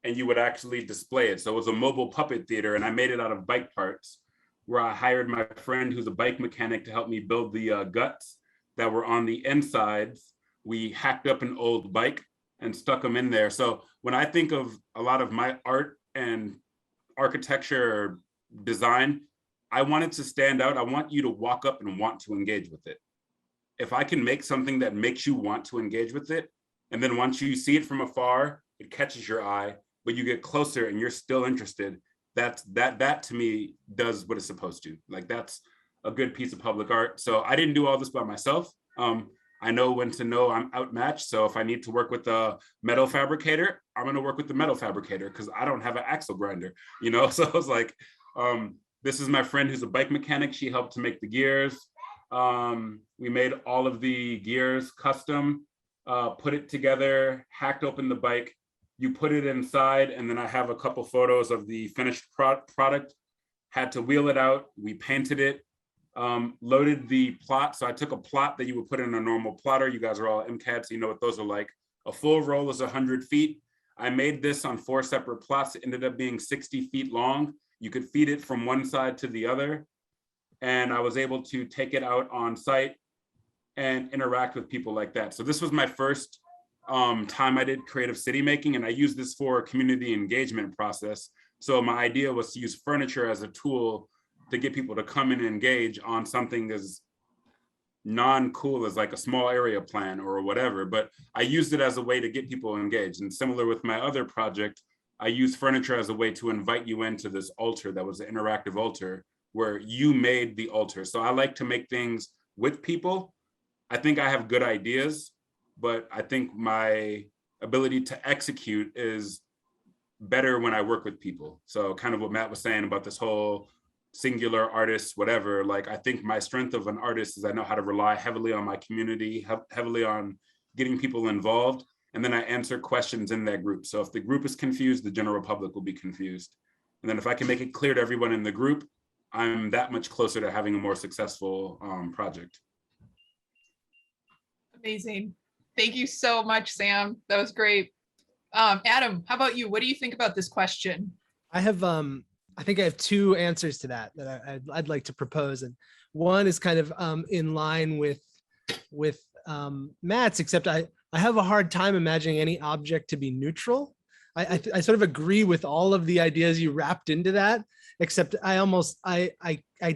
and you would actually display it. So it was a mobile puppet theater and I made it out of bike parts where I hired my friend who's a bike mechanic to help me build the guts that were on the insides. We hacked up an old bike and stuck them in there. So when I think of a lot of my art and architecture or design, I want it to stand out. I want you to walk up and want to engage with it. If I can make something that makes you want to engage with it, and then once you see it from afar, it catches your eye, but you get closer and you're still interested, that to me does what it's supposed to. Like that's a good piece of public art. So I didn't do all this by myself. I know when to know I'm outmatched. So if I need to work with a metal fabricator, I'm gonna work with the metal fabricator because I don't have an axle grinder, So I was like, this is my friend who's a bike mechanic. She helped to make the gears. We made all of the gears custom, put it together, hacked open the bike. You put it inside, and then I have a couple photos of the finished product. Had to wheel it out. We painted it, loaded the plot. So I took a plot that you would put in a normal plotter. You guys are all MCAD, so you know what those are like. A full roll is 100 feet. I made this on 4 separate plots. It ended up being 60 feet long. You could feed it from one side to the other. And I was able to take it out on site and interact with people like that. So this was my first time I did creative city making, and I used this for a community engagement process. So my idea was to use furniture as a tool to get people to come and engage on something as non-cool as like a small area plan or whatever, but I used it as a way to get people engaged. And similar with my other project, I used furniture as a way to invite you into this altar that was an interactive altar where you made the altar. So I like to make things with people. I think I have good ideas, but I think my ability to execute is better when I work with people. So kind of what Matt was saying about this whole singular artist, whatever, like I think my strength of an artist is I know how to rely heavily on my community, heavily on getting people involved. And then I answer questions in that group. So if the group is confused, the general public will be confused. And then if I can make it clear to everyone in the group, I'm that much closer to having a more successful project. Amazing. Thank you so much, Sam. That was great. Adam, how about you? What do you think about this question? I think I have two answers to that I'd like to propose. And one is kind of in line with Matt's, except I have a hard time imagining any object to be neutral. I sort of agree with all of the ideas you wrapped into that, except I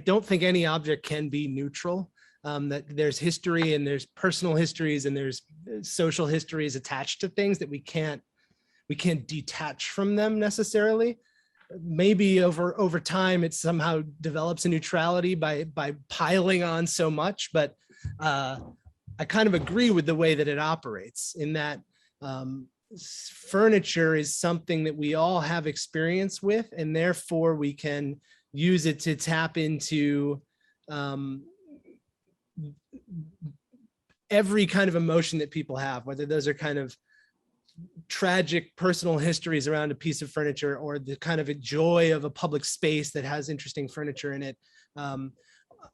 don't think any object can be neutral. That there's history and there's personal histories and there's social histories attached to things that we can't detach from them necessarily. Maybe over time it somehow develops a neutrality by piling on so much, but I kind of agree with the way that it operates in that furniture is something that we all have experience with, and therefore we can use it to tap into every kind of emotion that people have, whether those are kind of tragic personal histories around a piece of furniture or the kind of a joy of a public space that has interesting furniture in it.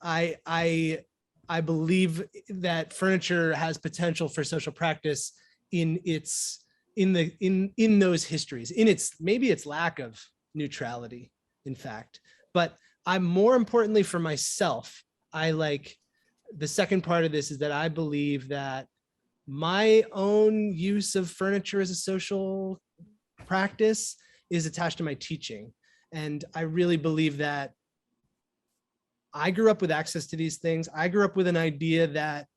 I believe that furniture has potential for social practice in those histories, in its lack of neutrality, in fact. But I'm more importantly for myself, I like the second part of this is that I believe that my own use of furniture as a social practice is attached to my teaching. And I really believe that I grew up with access to these things. I grew up with an idea that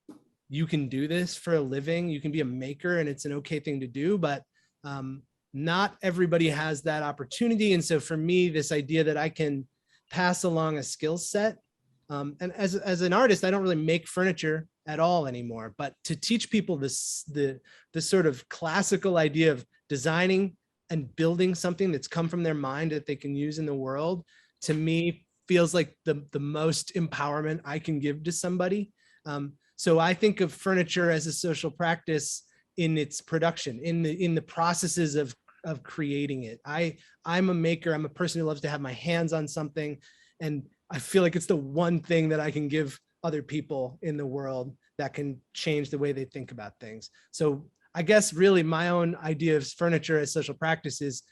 you can do this for a living. You can be a maker and it's an okay thing to do, but not everybody has that opportunity. And so for me, this idea that I can pass along a skill set, and as an artist, I don't really make furniture at all anymore, but to teach people this, the sort of classical idea of designing and building something that's come from their mind that they can use in the world, to me feels like the most empowerment I can give to somebody. So I think of furniture as a social practice in its production, in the processes of creating it. I'm a maker. I'm a person who loves to have my hands on something, and I feel like it's the one thing that I can give other people in the world that can change the way they think about things. So I guess really my own idea of furniture as social practice is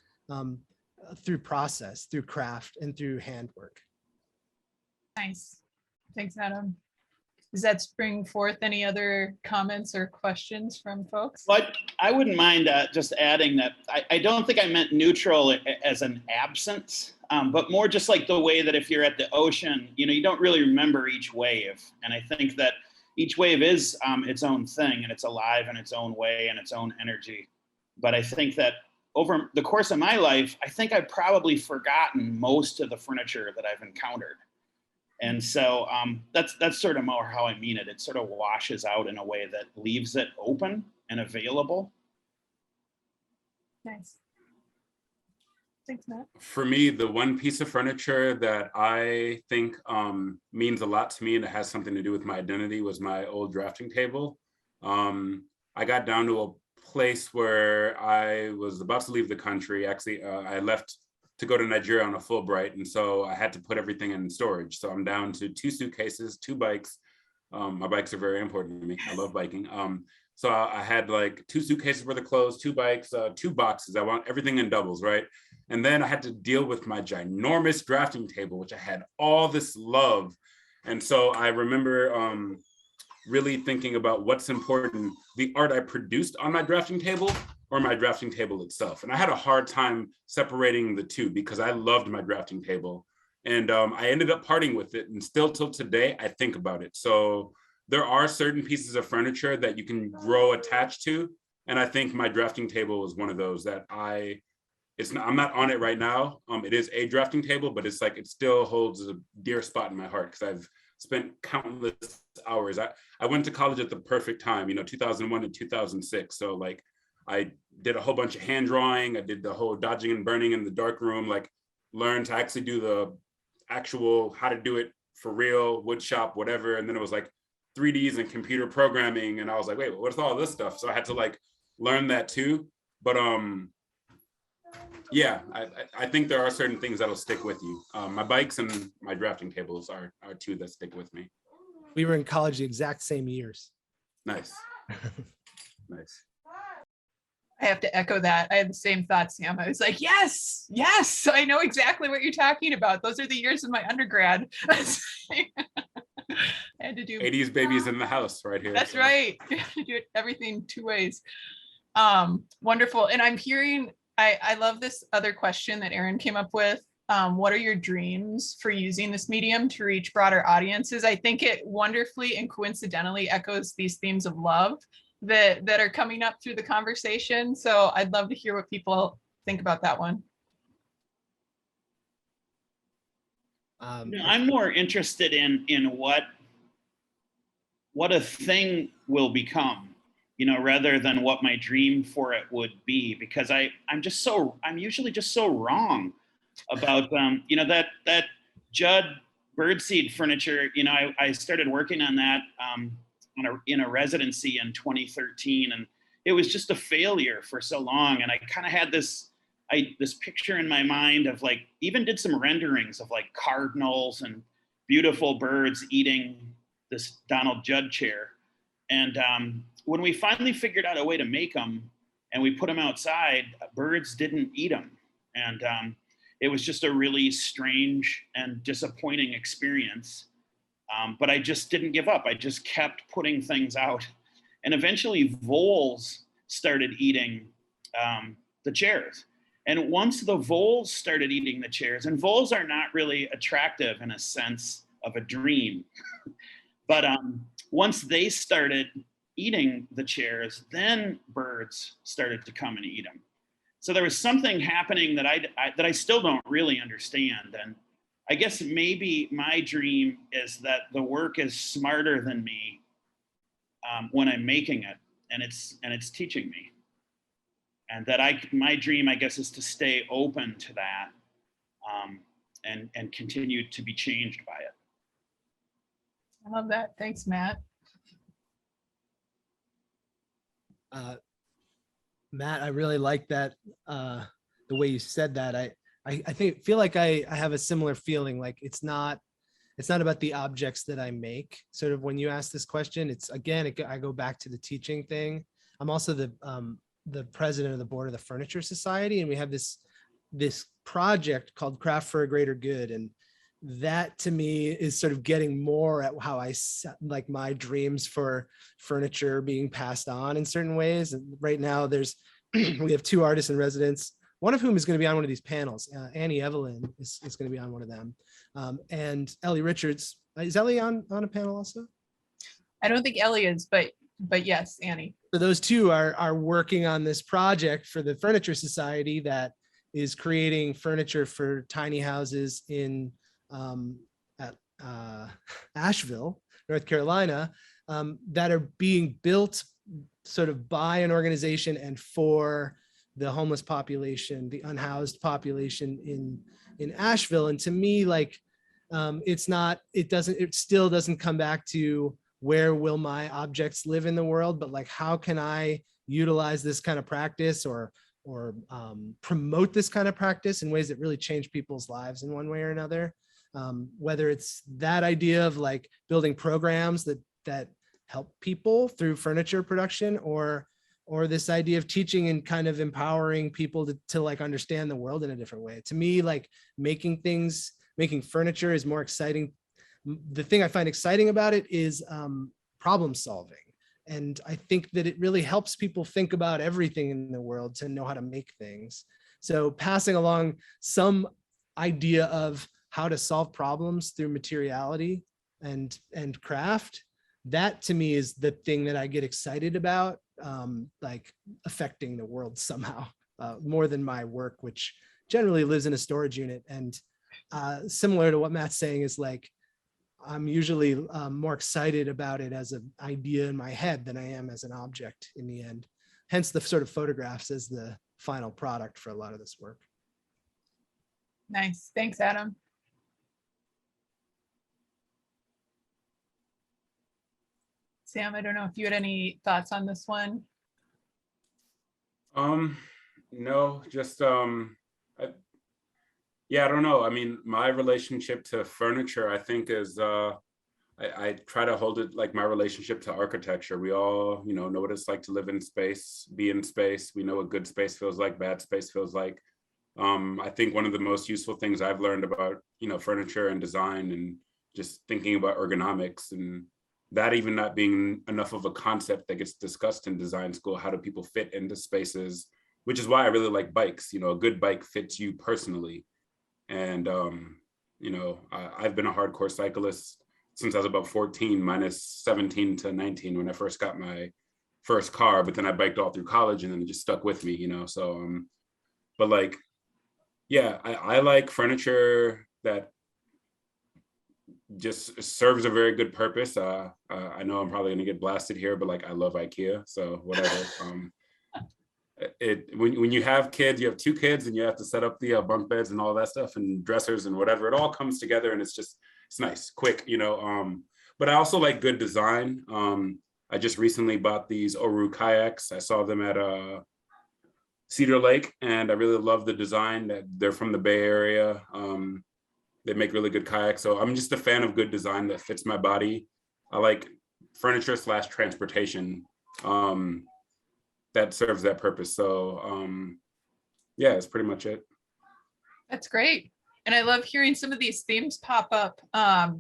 through process, through craft, and through handwork. Nice. Thanks, Adam. Does that spring forth any other comments or questions from folks? But I wouldn't mind just adding that I don't think I meant neutral as an absence, but more just like the way that if you're at the ocean, you don't really remember each wave. And I think that each wave is its own thing, and it's alive in its own way and its own energy. But I think that over the course of my life, I think I've probably forgotten most of the furniture that I've encountered. And so that's sort of more how I mean it. It sort of washes out in a way that leaves it open and available. Nice. Thanks, Matt. For me, the one piece of furniture that I think means a lot to me and it has something to do with my identity was my old drafting table. I got down to a place where I was about to leave the country. Actually, I left to go to Nigeria on a Fulbright. And so I had to put everything in storage. So I'm down to 2 suitcases, 2 bikes. My bikes are very important to me. I love biking. So I had like 2 suitcases worth of clothes, 2 bikes, 2 boxes. I want everything in doubles, right? And then I had to deal with my ginormous drafting table, which I had all this love. And so I remember really thinking about what's important, the art I produced on my drafting table or my drafting table itself. And I had a hard time separating the two because I loved my drafting table. And I ended up parting with it, and still till today, I think about it. So there are certain pieces of furniture that you can grow attached to. And I think my drafting table is one of those that I'm not on it right now. It is a drafting table, but it's like, it still holds a dear spot in my heart because I've spent countless hours. I went to college at the perfect time, 2001 to 2006. So like, I did a whole bunch of hand drawing. I did the whole dodging and burning in the dark room, like learned to actually do the actual, how to do it for real, wood shop, whatever. And then it was like 3Ds and computer programming. And I was like, wait, what's all this stuff? So I had to like learn that too. But yeah, I think there are certain things that'll stick with you. My bikes and my drafting tables are two that stick with me. We were in college the exact same years. Nice. Nice. I have to echo that. I had the same thought, Sam. I was like, yes, I know exactly what you're talking about. Those are the years of my undergrad. I had to do 80s babies in the house right here. That's right. Do everything two ways. Wonderful. And I'm hearing, I love this other question that Aaron came up with. What are your dreams for using this medium to reach broader audiences? I think it wonderfully and coincidentally echoes these themes of love that are coming up through the conversation. So I'd love to hear what people think about that one. I'm more interested in what a thing will become, rather than what my dream for it would be, because I'm usually just so wrong about that Judd birdseed furniture. I started working on that in a residency in 2013, and it was just a failure for so long. And I kind of had this picture in my mind of like, even did some renderings of like cardinals and beautiful birds eating this Donald Judd chair. And when we finally figured out a way to make them and we put them outside, birds didn't eat them. And it was just a really strange and disappointing experience. But I just didn't give up. I just kept putting things out. And eventually voles started eating the chairs. And once the voles started eating the chairs, and voles are not really attractive in a sense of a dream, but once they started eating the chairs, then birds started to come and eat them. So there was something happening that I still don't really understand. And I guess maybe my dream is that the work is smarter than me when I'm making it, and it's teaching me. And that my dream, I guess, is to stay open to that and continue to be changed by it. I love that. Thanks, Matt. Matt, I really like that, the way you said that. I feel like I have a similar feeling. Like it's not about the objects that I make. Sort of when you ask this question, I go back to the teaching thing. I'm also the president of the board of the Furniture Society, and we have this project called Craft for a Greater Good, and that to me is sort of getting more at how I like my dreams for furniture being passed on in certain ways. And right now we have 2 artists in residence, one of whom is going to be on one of these panels. Annie Evelyn is going to be on one of them. And Ellie Richards, is Ellie on a panel also? I don't think Ellie is, but yes, Annie. So those 2 are working on this project for the Furniture Society that is creating furniture for tiny houses at Asheville, North Carolina, that are being built sort of by an organization and for the homeless population, the unhoused population in Asheville. And to me, like, it still doesn't come back to where will my objects live in the world, but like, how can I utilize this kind of practice or promote this kind of practice in ways that really change people's lives in one way or another? Whether it's that idea of like building programs that help people through furniture production, or this idea of teaching and kind of empowering people to like understand the world in a different way. To me, like making furniture is more exciting. The thing I find exciting about it is problem solving. And I think that it really helps people think about everything in the world to know how to make things. So passing along some idea of how to solve problems through materiality and craft, that to me is the thing that I get excited about, like affecting the world somehow, more than my work, which generally lives in a storage unit. And similar to what Matt's saying is like, I'm usually more excited about it as an idea in my head than I am as an object in the end. Hence the sort of photographs as the final product for a lot of this work. Nice. Thanks, Adam. Sam, I don't know if you had any thoughts on this one. No, just yeah, I don't know. I mean, my relationship to furniture, I think is I try to hold it like my relationship to architecture. We all, you know what it's like to live in space, be in space. We know what good space feels like, bad space feels like. I think one of the most useful things I've learned about, furniture and design and just thinking about ergonomics, and that even not being enough of a concept that gets discussed in design school, how do people fit into spaces, which is why I really like bikes. A good bike fits you personally. And, I've been a hardcore cyclist since I was about 14, minus 17 to 19 when I first got my first car, but then I biked all through college and then it just stuck with me, so, but like, yeah, I like furniture that just serves a very good purpose. I know I'm probably gonna get blasted here, but like I love IKEA, so whatever. When you have kids, you have 2 kids and you have to set up the bunk beds and all that stuff and dressers and whatever, it all comes together and it's nice, quick, but I also like good design. I just recently bought these Oru kayaks. I saw them at Cedar Lake and I really love the design. That they're from the Bay Area. They make really good kayaks. So I'm just a fan of good design that fits my body. I like furniture / transportation that serves that purpose. So yeah, that's pretty much it. That's great. And I love hearing some of these themes pop up,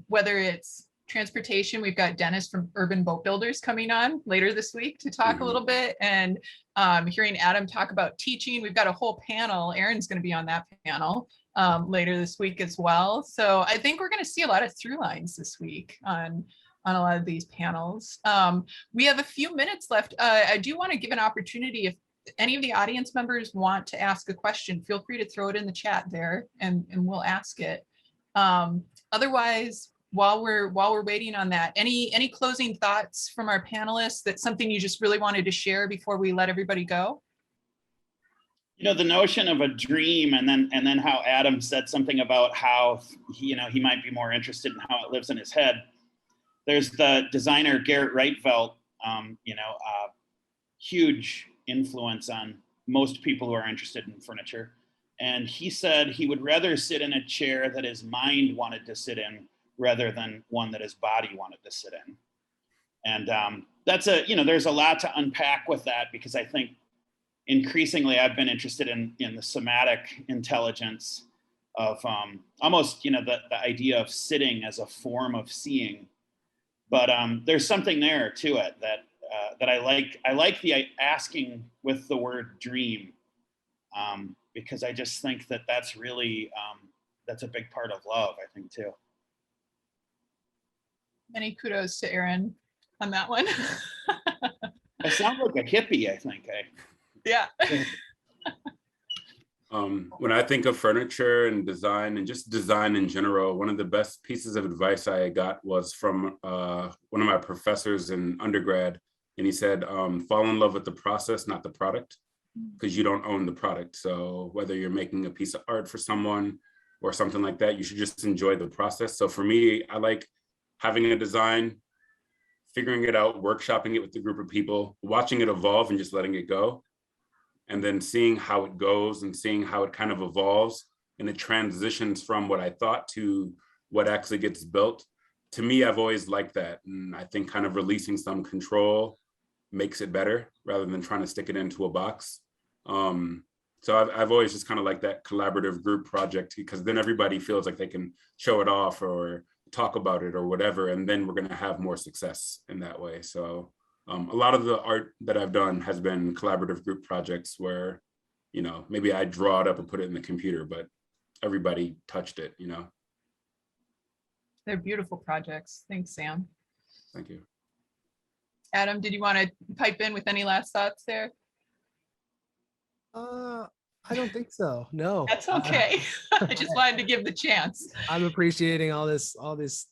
whether it's transportation. We've got Dennis from Urban Boat Builders coming on later this week to talk a little bit, and hearing Adam talk about teaching. We've got a whole panel. Aaron's going to be on that panel later this week as well. So I think we're going to see a lot of through lines this week on a lot of these panels. We have a few minutes left. I do want to give an opportunity, if any of the audience members want to ask a question, feel free to throw it in the chat there and we'll ask it. Otherwise, while we're waiting on that, any closing thoughts from our panelists? That's something you just really wanted to share before we let everybody go? The notion of a dream, and then how Adam said something about how he might be more interested in how it lives in his head. There's the designer Garrett Reitvelt, huge influence on most people who are interested in furniture. And he said he would rather sit in a chair that his mind wanted to sit in rather than one that his body wanted to sit in. And that's there's a lot to unpack with that, because I think increasingly I've been interested in the somatic intelligence of almost, the idea of sitting as a form of seeing. But there's something there to it that I like. I like the asking with the word dream, because I just think that that's really, that's a big part of love, I think, too. Many kudos to Aaron on that one. I sound like a hippie, I think. Yeah. When I think of furniture and design and just design in general, one of the best pieces of advice I got was from one of my professors in undergrad. And he said, fall in love with the process, not the product, because you don't own the product. So whether you're making a piece of art for someone or something like that, you should just enjoy the process. So for me, I like having a design, figuring it out, workshopping it with a group of people, watching it evolve and just letting it go. And then seeing how it goes and seeing how it kind of evolves and it transitions from what I thought to what actually gets built. To me, I've always liked that. And I think kind of releasing some control makes it better rather than trying to stick it into a box. So I've always just kind of liked that collaborative group project, because then everybody feels like they can show it off or talk about it or whatever, and then we're going to have more success in that way. So a lot of the art that I've done has been collaborative group projects where, you know, maybe I draw it up and put it in the computer, but everybody touched it, you know. They're beautiful projects. Thanks, Sam. Thank you. Adam, did you want to pipe in with any last thoughts there? I don't think so. No. That's okay. I just wanted to give the chance. I'm appreciating all this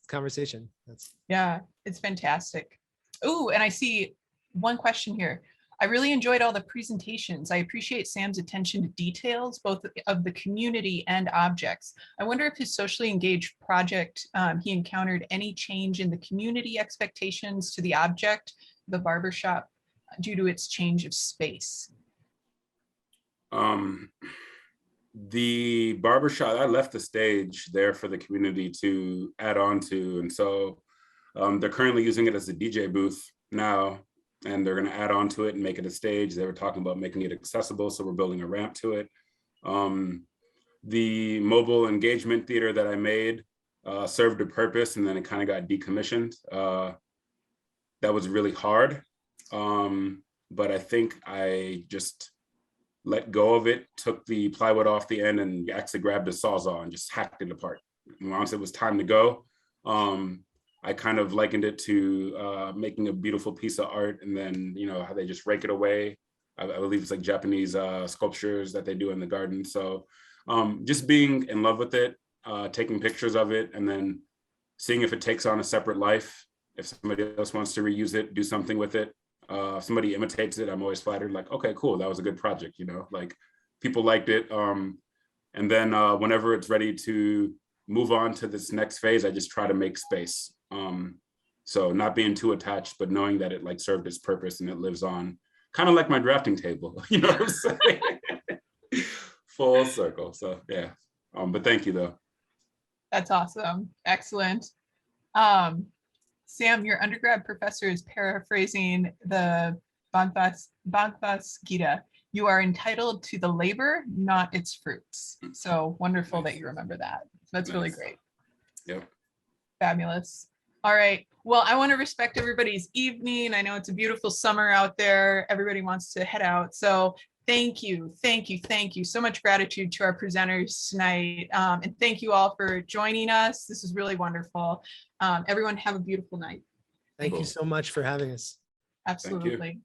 conversation. Yeah, it's fantastic. Oh, and I see one question here. I really enjoyed all the presentations. I appreciate Sam's attention to details, both of the community and objects. I wonder if his socially engaged project, he encountered any change in the community expectations to the object, the barbershop, due to its change of space. The barbershop, I left the stage there for the community to add on to. And so they're currently using it as a DJ booth now, and they're going to add on to it and make it a stage. They were talking about making it accessible, so we're building a ramp to it. The mobile engagement theater that I made served a purpose, and then it kind of got decommissioned. That was really hard, but I think I just let go of it, took the plywood off the end, and actually grabbed a Sawzall and just hacked it apart. And once it was time to go, I kind of likened it to making a beautiful piece of art, and then, you know, how they just rake it away. I believe it's like Japanese sculptures that they do in the garden. So just being in love with it, taking pictures of it, and then seeing if it takes on a separate life. If somebody else wants to reuse it, do something with it. If somebody imitates it, I'm always flattered, like, okay, cool, that was a good project, you know, like people liked it. And then whenever it's ready to move on to this next phase, I just try to make space. So not being too attached, but knowing that it like served its purpose and it lives on, kind of like my drafting table, you know what I'm saying? Full circle. So yeah, but thank you though. That's awesome. Excellent. Sam, your undergrad professor is paraphrasing the Bhagavad Gita. You are entitled to the labor, not its fruits. So wonderful that you remember that. That's really great. Yep. Fabulous. All right. Well, I want to respect everybody's evening. I know it's a beautiful summer out there. Everybody wants to head out. So thank you. Thank you. Thank you. So much gratitude to our presenters tonight. And thank you all for joining us. This is really wonderful. Everyone have a beautiful night. Thank you so much for having us. Absolutely.